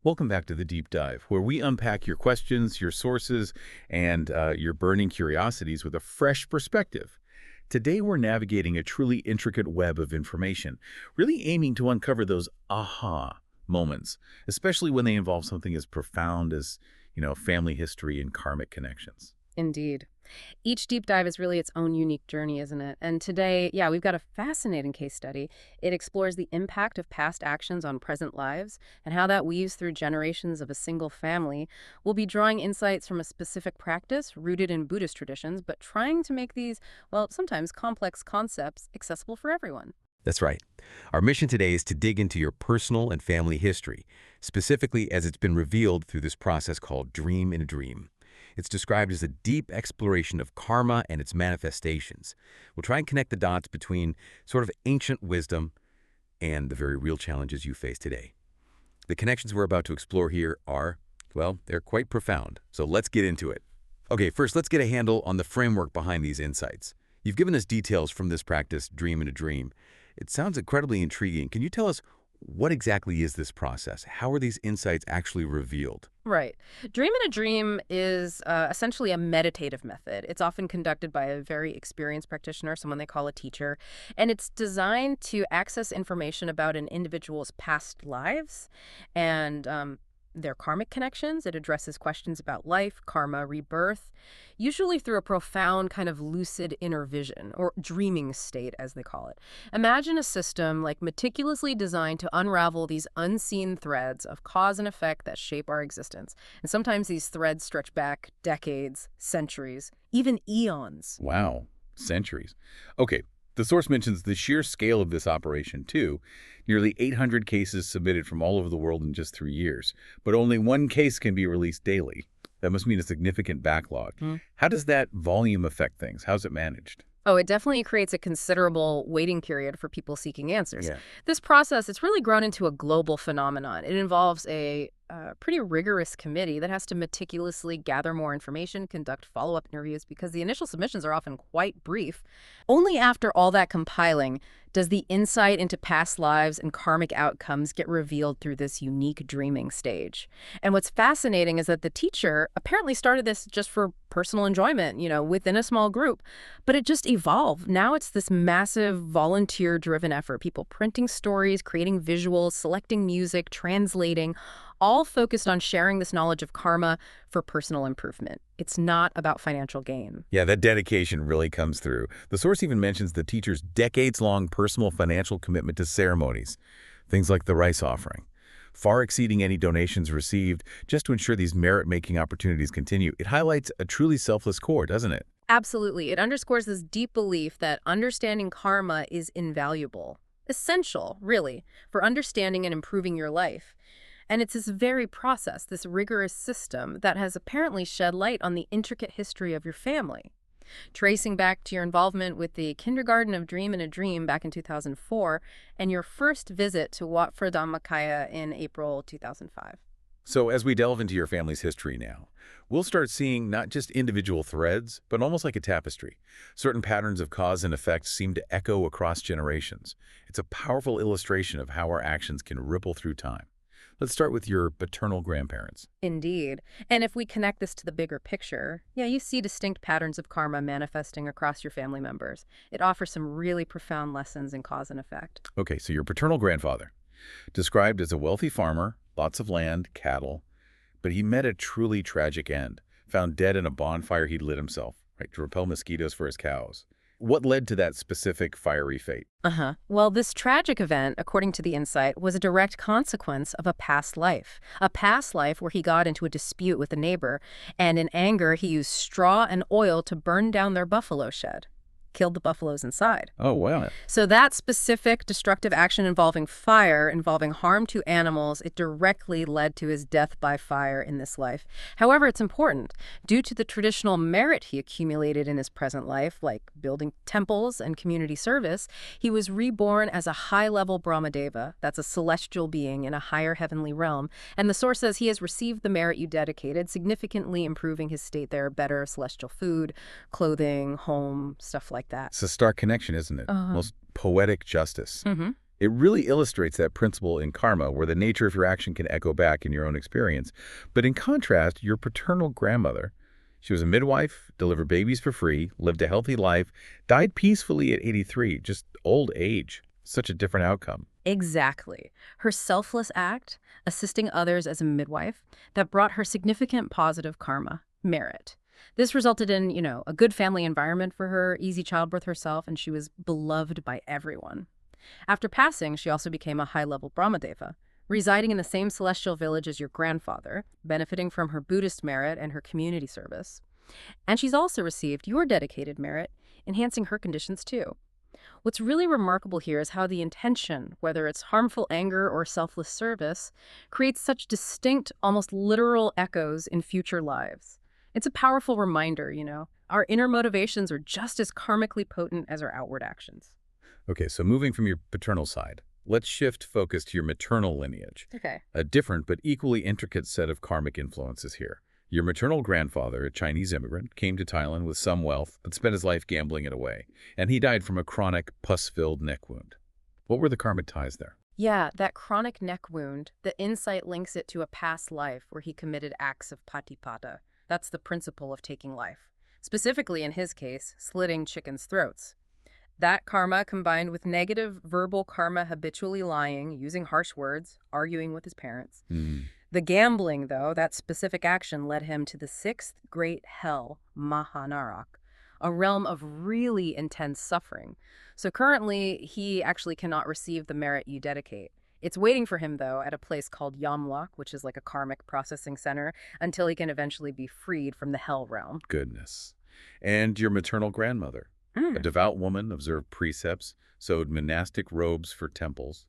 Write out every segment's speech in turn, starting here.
Welcome back to the Deep Dive, where we unpack your questions, your sources, and your burning curiosities with a fresh perspective. Today, we're navigating a truly intricate web of information, really aiming to uncover those aha moments, especially when they involve something as profound as, family history and karmic connections. Indeed. Each deep dive is really its own unique journey, isn't it? And today, we've got a fascinating case study. It explores the impact of past actions on present lives and how that weaves through generations of a single family. We'll be drawing insights from a specific practice rooted in Buddhist traditions, but trying to make these, well, sometimes complex concepts accessible for everyone. That's right. Our mission today is to dig into your personal and family history, specifically as it's been revealed through this process called Dream in a Dream. It's described as a deep exploration of karma and its manifestations. We'll try and connect the dots between sort of ancient wisdom and the very real challenges you face today. The connections we're about to explore here are, well, they're quite profound. So let's get into it. Okay, first, let's get a handle on the framework behind these insights. You've given us details from this practice, Dream in a Dream. It sounds incredibly intriguing. Can you tell us what exactly is this process? How are these insights actually revealed? Right. Dream in a Dream is essentially a meditative method. It's often conducted by a very experienced practitioner, someone they call a teacher, and it's designed to access information about an individual's past lives and their karmic connections. It addresses questions about life, karma, rebirth, usually through a profound kind of lucid inner vision, or dreaming state, as they call it. Imagine a system like meticulously designed to unravel these unseen threads of cause and effect that shape our existence. And sometimes these threads stretch back decades, centuries, even eons. Wow, centuries. Okay, the source mentions the sheer scale of this operation, too. Nearly 800 cases submitted from all over the world in just 3 years, but only one case can be released daily. That must mean a significant backlog. How does that volume affect things? How's it managed? Oh, it definitely creates a considerable waiting period for people seeking answers. Yeah. This process, it's really grown into a global phenomenon. It involves a pretty rigorous committee that has to meticulously gather more information, conduct follow-up interviews, because the initial submissions are often quite brief. Only after all that compiling does the insight into past lives and karmic outcomes get revealed through this unique dreaming stage. And what's fascinating is that the teacher apparently started this just for personal enjoyment, within a small group, but it just evolved. Now it's this massive volunteer-driven effort, people printing stories, creating visuals, selecting music, translating, all focused on sharing this knowledge of karma for personal improvement. It's not about financial gain. Yeah, that dedication really comes through. The source even mentions the teacher's decades-long personal financial commitment to ceremonies, things like the rice offering, far exceeding any donations received just to ensure these merit-making opportunities continue. It highlights a truly selfless core, doesn't it? Absolutely. It underscores this deep belief that understanding karma is invaluable, essential, really, for understanding and improving your life. And it's this very process, this rigorous system, that has apparently shed light on the intricate history of your family. Tracing back to your involvement with the Kindergarten of Dream in a Dream back in 2004 and your first visit to Wat Phra Dhammakaya in April 2005. So as we delve into your family's history now, we'll start seeing not just individual threads, but almost like a tapestry. Certain patterns of cause and effect seem to echo across generations. It's a powerful illustration of how our actions can ripple through time. Let's start with your paternal grandparents. Indeed. And if we connect this to the bigger picture, you see distinct patterns of karma manifesting across your family members. It offers some really profound lessons in cause and effect. Okay, so your paternal grandfather, described as a wealthy farmer, lots of land, cattle, but he met a truly tragic end, found dead in a bonfire he'd lit himself, right, to repel mosquitoes for his cows. What led to that specific fiery fate? Well, this tragic event, according to the insight, was a direct consequence of a past life where he got into a dispute with a neighbor, and in anger, he used straw and oil to burn down their buffalo shed. Killed the buffaloes inside. Oh, wow. So that specific destructive action involving fire, involving harm to animals, it directly led to his death by fire in this life. However, it's important. Due to the traditional merit he accumulated in his present life, like building temples and community service, he was reborn as a high-level Brahmadeva. That's a celestial being in a higher heavenly realm. And the source says he has received the merit you dedicated, significantly improving his state there, better celestial food, clothing, home, stuff like that. It's a stark connection, isn't it? Most poetic justice. It really illustrates that principle in karma, where the nature of your action can echo back in your own experience. But in contrast, your paternal grandmother, she was a midwife, delivered babies for free, lived a healthy life, died peacefully at 83, just old age. Such a different outcome. Exactly. Her selfless act, assisting others as a midwife, that brought her significant positive karma, merit. This resulted in, a good family environment for her, easy childbirth herself, and she was beloved by everyone. After passing, she also became a high-level Brahmadeva, residing in the same celestial village as your grandfather, benefiting from her Buddhist merit and her community service. And she's also received your dedicated merit, enhancing her conditions too. What's really remarkable here is how the intention, whether it's harmful anger or selfless service, creates such distinct, almost literal echoes in future lives. It's a powerful reminder, our inner motivations are just as karmically potent as our outward actions. Okay, so moving from your paternal side, let's shift focus to your maternal lineage. Okay. A different but equally intricate set of karmic influences here. Your maternal grandfather, a Chinese immigrant, came to Thailand with some wealth but spent his life gambling it away, and he died from a chronic pus-filled neck wound. What were the karmic ties there? Yeah, that chronic neck wound, the insight links it to a past life where he committed acts of patipada. That's the principle of taking life. Specifically, in his case, slitting chickens' throats. That karma combined with negative verbal karma, habitually lying, using harsh words, arguing with his parents. The gambling, though, that specific action led him to the sixth great hell, Mahanarak, a realm of really intense suffering. So currently, he actually cannot receive the merit you dedicate. It's waiting for him, though, at a place called Yamlok, which is like a karmic processing center, until he can eventually be freed from the hell realm. Goodness. And your maternal grandmother? A devout woman, observed precepts, sewed monastic robes for temples.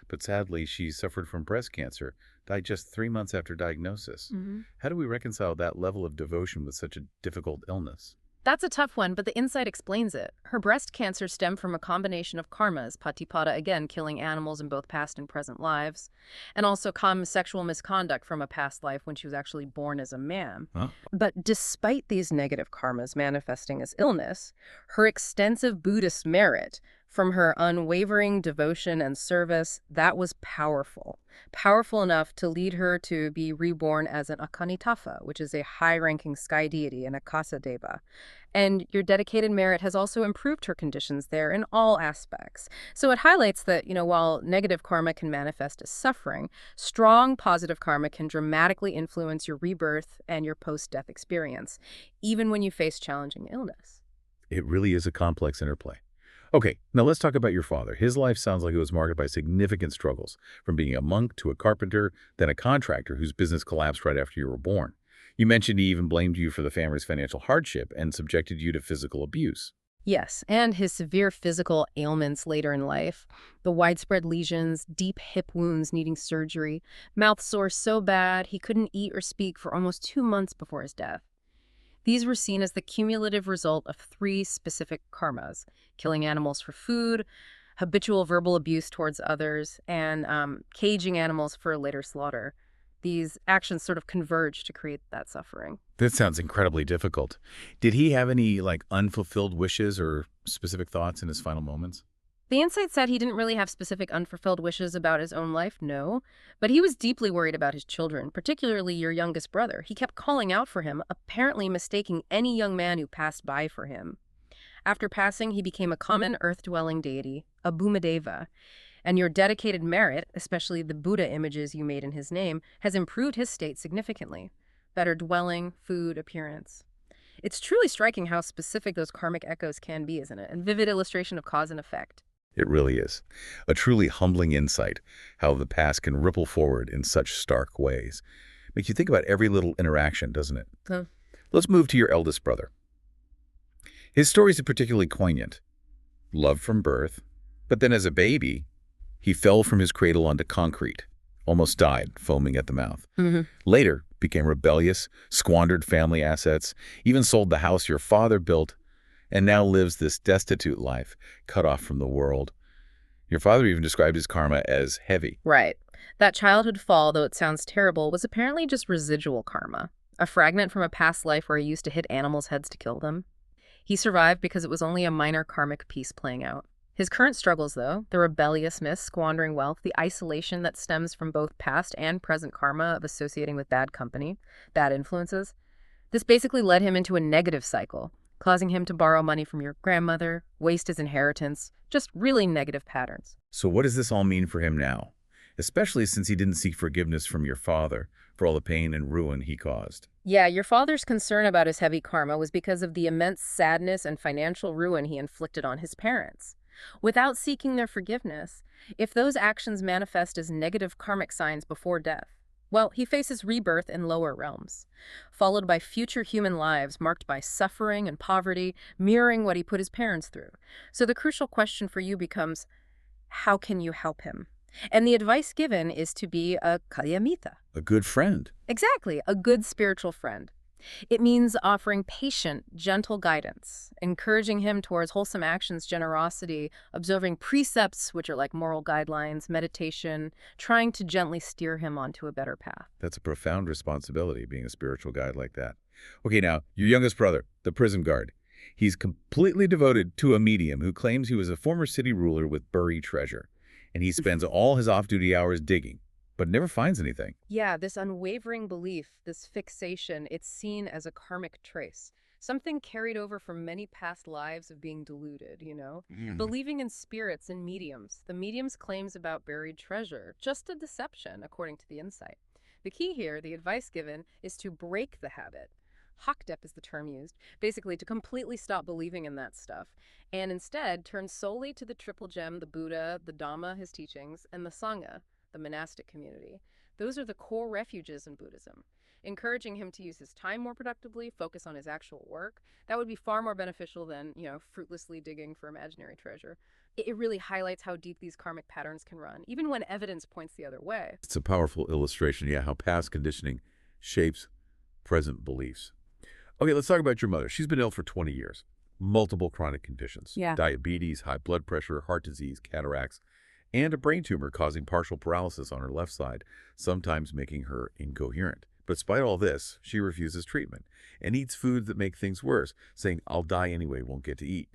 But sadly, she suffered from breast cancer, died just 3 months after diagnosis. How do we reconcile that level of devotion with such a difficult illness? That's a tough one, but the insight explains it. Her breast cancer stemmed from a combination of karmas, patipada again, killing animals in both past and present lives, and also common sexual misconduct from a past life when she was actually born as a man. But despite these negative karmas manifesting as illness, her extensive Buddhist merit from her unwavering devotion and service, that was powerful. Powerful enough to lead her to be reborn as an Akanitafa, which is a high-ranking sky deity, an Akasadeva. And your dedicated merit has also improved her conditions there in all aspects. So it highlights that, while negative karma can manifest as suffering, strong positive karma can dramatically influence your rebirth and your post-death experience, even when you face challenging illness. It really is a complex interplay. Okay, now let's talk about your father. His life sounds like it was marked by significant struggles, from being a monk to a carpenter, then a contractor whose business collapsed right after you were born. You mentioned he even blamed you for the family's financial hardship and subjected you to physical abuse. Yes, and his severe physical ailments later in life, the widespread lesions, deep hip wounds needing surgery, mouth sore so bad he couldn't eat or speak for almost 2 months before his death. These were seen as the cumulative result of 3 specific karmas: killing animals for food, habitual verbal abuse towards others, and caging animals for later slaughter. These actions sort of converge to create that suffering. That sounds incredibly difficult. Did he have any, unfulfilled wishes or specific thoughts in his final moments? The insight said he didn't really have specific unfulfilled wishes about his own life, no. But he was deeply worried about his children, particularly your youngest brother. He kept calling out for him, apparently mistaking any young man who passed by for him. After passing, he became a common earth-dwelling deity, a Bhumadeva. And your dedicated merit, especially the Buddha images you made in his name, has improved his state significantly. Better dwelling, food, appearance. It's truly striking how specific those karmic echoes can be, isn't it? And vivid illustration of cause and effect. It really is. A truly humbling insight, how the past can ripple forward in such stark ways. Makes you think about every little interaction, doesn't it? Huh. Let's move to your eldest brother. His story is particularly poignant. Love from birth, but then as a baby, he fell from his cradle onto concrete, almost died, foaming at the mouth. Later, became rebellious, squandered family assets, even sold the house your father built, and now lives this destitute life, cut off from the world. Your father even described his karma as heavy. Right. That childhood fall, though it sounds terrible, was apparently just residual karma, a fragment from a past life where he used to hit animals' heads to kill them. He survived because it was only a minor karmic piece playing out. His current struggles, though, the rebelliousness, squandering wealth, the isolation that stems from both past and present karma of associating with bad company, bad influences, this basically led him into a negative cycle, causing him to borrow money from your grandmother, waste his inheritance, just really negative patterns. So what does this all mean for him now? Especially since he didn't seek forgiveness from your father for all the pain and ruin he caused. Yeah, your father's concern about his heavy karma was because of the immense sadness and financial ruin he inflicted on his parents. Without seeking their forgiveness, if those actions manifest as negative karmic signs before death, well, he faces rebirth in lower realms, followed by future human lives marked by suffering and poverty, mirroring what he put his parents through. So the crucial question for you becomes, how can you help him? And the advice given is to be a kalyamita. A good friend. Exactly, a good spiritual friend. It means offering patient, gentle guidance, encouraging him towards wholesome actions, generosity, observing precepts, which are like moral guidelines, meditation, trying to gently steer him onto a better path. That's a profound responsibility, being a spiritual guide like that. Okay, now, your youngest brother, the prison guard. He's completely devoted to a medium who claims he was a former city ruler with buried treasure, and he spends all his off-duty hours digging, but never finds anything. Yeah, this unwavering belief, this fixation, it's seen as a karmic trace. Something carried over from many past lives of being deluded, you know? Believing in spirits and mediums. The medium's claims about buried treasure, just a deception, according to the insight. The key here, the advice given, is to break the habit. Hakdep is the term used, basically to completely stop believing in that stuff, and instead turn solely to the triple gem, the Buddha, the Dhamma, his teachings, and the Sangha, the monastic community. Those are the core refuges in Buddhism. Encouraging him to use his time more productively, focus on his actual work, that would be far more beneficial than, fruitlessly digging for imaginary treasure. It really highlights how deep these karmic patterns can run, even when evidence points the other way. It's a powerful illustration, how past conditioning shapes present beliefs. Okay, let's talk about your mother. She's been ill for 20 years. Multiple chronic conditions. Yeah. Diabetes, high blood pressure, heart disease, cataracts, and a brain tumor causing partial paralysis on her left side, sometimes making her incoherent. But despite all this, she refuses treatment and eats foods that make things worse, saying, "I'll die anyway, won't get to eat."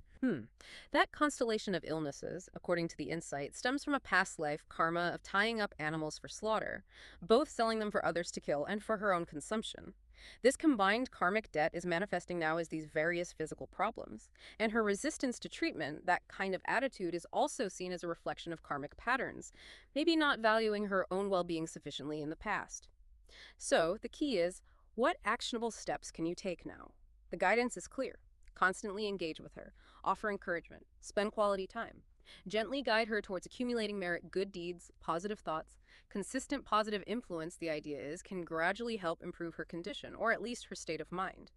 That constellation of illnesses, according to the insight, stems from a past life karma of tying up animals for slaughter, both selling them for others to kill and for her own consumption. This combined karmic debt is manifesting now as these various physical problems, and her resistance to treatment, that kind of attitude, is also seen as a reflection of karmic patterns, maybe not valuing her own well-being sufficiently in the past. So, the key is, what actionable steps can you take now? The guidance is clear. Constantly engage with her, offer encouragement, spend quality time. Gently guide her towards accumulating merit, good deeds, positive thoughts. Consistent positive influence, the idea is, can gradually help improve her condition, or at least her state of mind.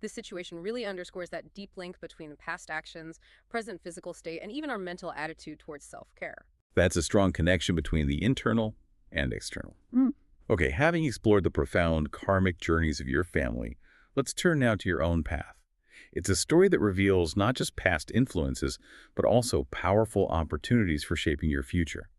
This situation really underscores that deep link between past actions, present physical state, and even our mental attitude towards self-care. That's a strong connection between the internal and external. Okay, having explored the profound karmic journeys of your family, let's turn now to your own path. It's a story that reveals not just past influences, but also powerful opportunities for shaping your future.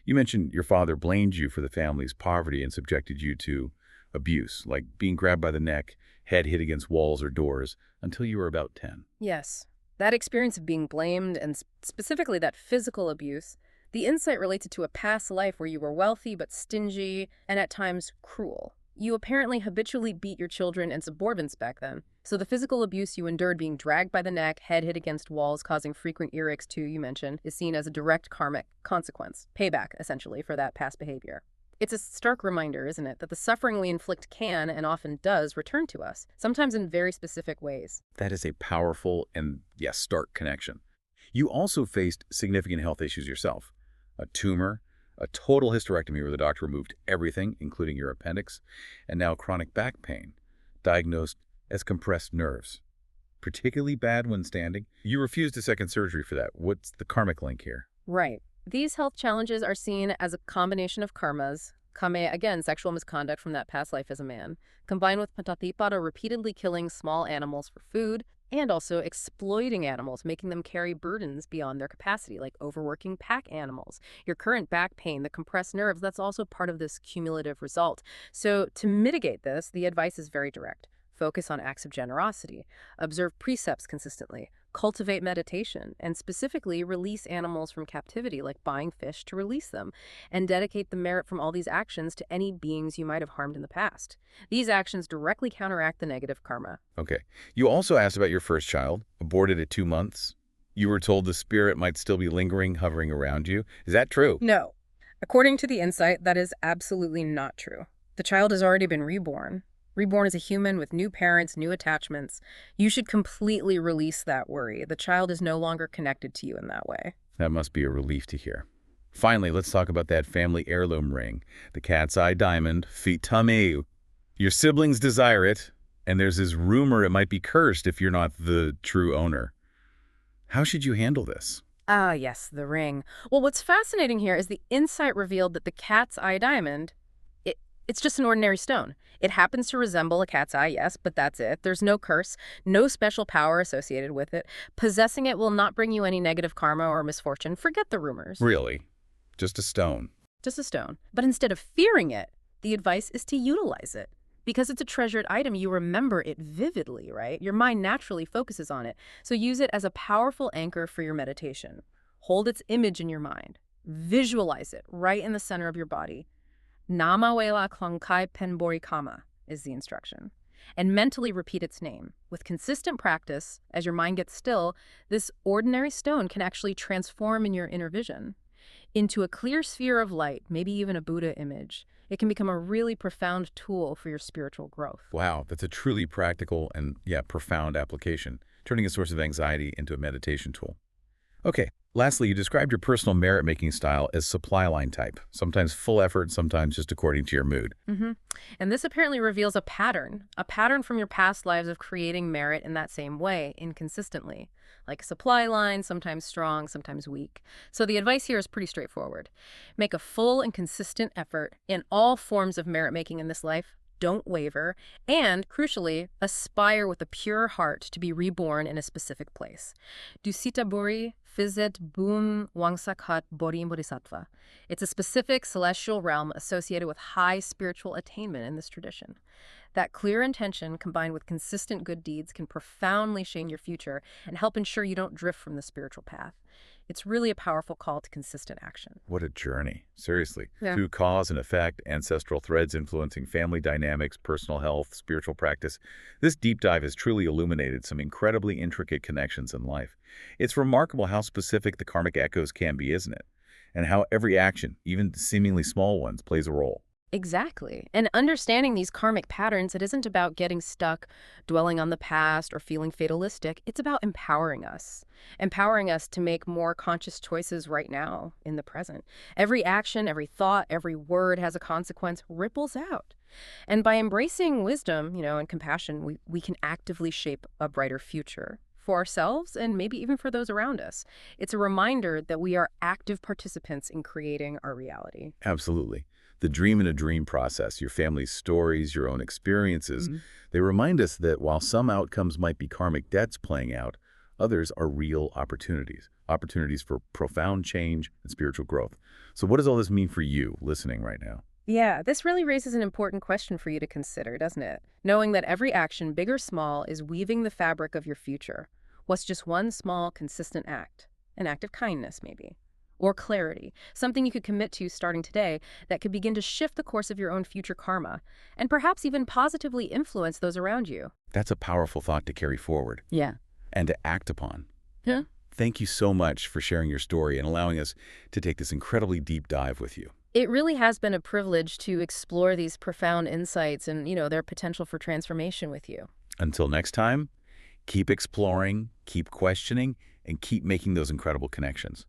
You mentioned your father blamed you for the family's poverty and subjected you to abuse, like being grabbed by the neck, head hit against walls or doors, until you were about 10. Yes, that experience of being blamed, and specifically that physical abuse, the insight related to a past life where you were wealthy but stingy and at times cruel. You apparently habitually beat your children and subordinates back then. So the physical abuse you endured, being dragged by the neck, head hit against walls, causing frequent earaches too, you mentioned, is seen as a direct karmic consequence, payback, essentially, for that past behavior. It's a stark reminder, isn't it, that the suffering we inflict can, and often does, return to us, sometimes in very specific ways. That is a powerful and, yes, stark connection. You also faced significant health issues yourself. A tumor, a total hysterectomy where the doctor removed everything, including your appendix, and now chronic back pain, diagnosed as compressed nerves. Particularly bad when standing. You refused a second surgery for that. What's the karmic link here? Right. These health challenges are seen as a combination of karmas, kame, again, sexual misconduct from that past life as a man, combined with patatipada, repeatedly killing small animals for food, and also exploiting animals, making them carry burdens beyond their capacity, like overworking pack animals. Your current back pain, the compressed nerves, that's also part of this cumulative result. So to mitigate this, the advice is very direct. Focus on acts of generosity, observe precepts consistently, cultivate meditation, and specifically release animals from captivity, like buying fish to release them, and dedicate the merit from all these actions to any beings you might have harmed in the past. These actions directly counteract the negative karma. Okay. You also asked about your first child, aborted at 2 months. You were told the spirit might still be lingering, hovering around you. Is that true? No. According to the insight, that is absolutely not true. The child has already been reborn. Reborn as a human with new parents, new attachments. You should completely release that worry. The child is no longer connected to you in that way. That must be a relief to hear. Finally, let's talk about that family heirloom ring, the cat's eye diamond, Fitame. Your siblings desire it, and there's this rumor it might be cursed if you're not the true owner. How should you handle this? Ah, yes, the ring. Well, what's fascinating here is the insight revealed that the cat's eye diamond, it's just an ordinary stone. It happens to resemble a cat's eye, yes, but that's it. There's no curse, no special power associated with it. Possessing it will not bring you any negative karma or misfortune. Forget the rumors. Really? Just a stone? Just a stone. But instead of fearing it, the advice is to utilize it. Because it's a treasured item, you remember it vividly, right? Your mind naturally focuses on it. So use it as a powerful anchor for your meditation. Hold its image in your mind. Visualize it right in the center of your body. Nama Wela Klangkai Penbori Kama is the instruction. And mentally repeat its name. With consistent practice, as your mind gets still, this ordinary stone can actually transform in your inner vision into a clear sphere of light, maybe even a Buddha image. It can become a really profound tool for your spiritual growth. Wow, that's a truly practical and, profound application, turning a source of anxiety into a meditation tool. Okay, lastly, you described your personal merit-making style as supply line type, sometimes full effort, sometimes just according to your mood. And this apparently reveals a pattern from your past lives of creating merit in that same way, inconsistently. Like a supply line, sometimes strong, sometimes weak. So the advice here is pretty straightforward. Make a full and consistent effort in all forms of merit-making in this life. Don't waver, and, crucially, aspire with a pure heart to be reborn in a specific place. Dusita Buri Fizet Bum Wangsakat Borim Bodhisattva. It's a specific celestial realm associated with high spiritual attainment in this tradition. That clear intention, combined with consistent good deeds, can profoundly shape your future and help ensure you don't drift from the spiritual path. It's really a powerful call to consistent action. What a journey, seriously. Yeah. Through cause and effect, ancestral threads influencing family dynamics, personal health, spiritual practice, this deep dive has truly illuminated some incredibly intricate connections in life. It's remarkable how specific the karmic echoes can be, isn't it? And how every action, even seemingly small ones, plays a role. Exactly. And understanding these karmic patterns, it isn't about getting stuck, dwelling on the past, or feeling fatalistic. It's about empowering us to make more conscious choices right now, in the present. Every action, every thought, every word has a consequence, ripples out. And by embracing wisdom, and compassion, we can actively shape a brighter future for ourselves and maybe even for those around us. It's a reminder that we are active participants in creating our reality. Absolutely. The dream in a dream process, your family's stories, your own experiences, they remind us that while some outcomes might be karmic debts playing out, others are real opportunities for profound change and spiritual growth. So what does all this mean for you listening right now? Yeah, this really raises an important question for you to consider, doesn't it? Knowing that every action, big or small, is weaving the fabric of your future. What's just one small, consistent act? An act of kindness, maybe. Or clarity, something you could commit to starting today that could begin to shift the course of your own future karma, and perhaps even positively influence those around you. That's a powerful thought to carry forward. Yeah. And to act upon. Yeah. Thank you so much for sharing your story and allowing us to take this incredibly deep dive with you. It really has been a privilege to explore these profound insights and, their potential for transformation with you. Until next time, keep exploring, keep questioning, and keep making those incredible connections.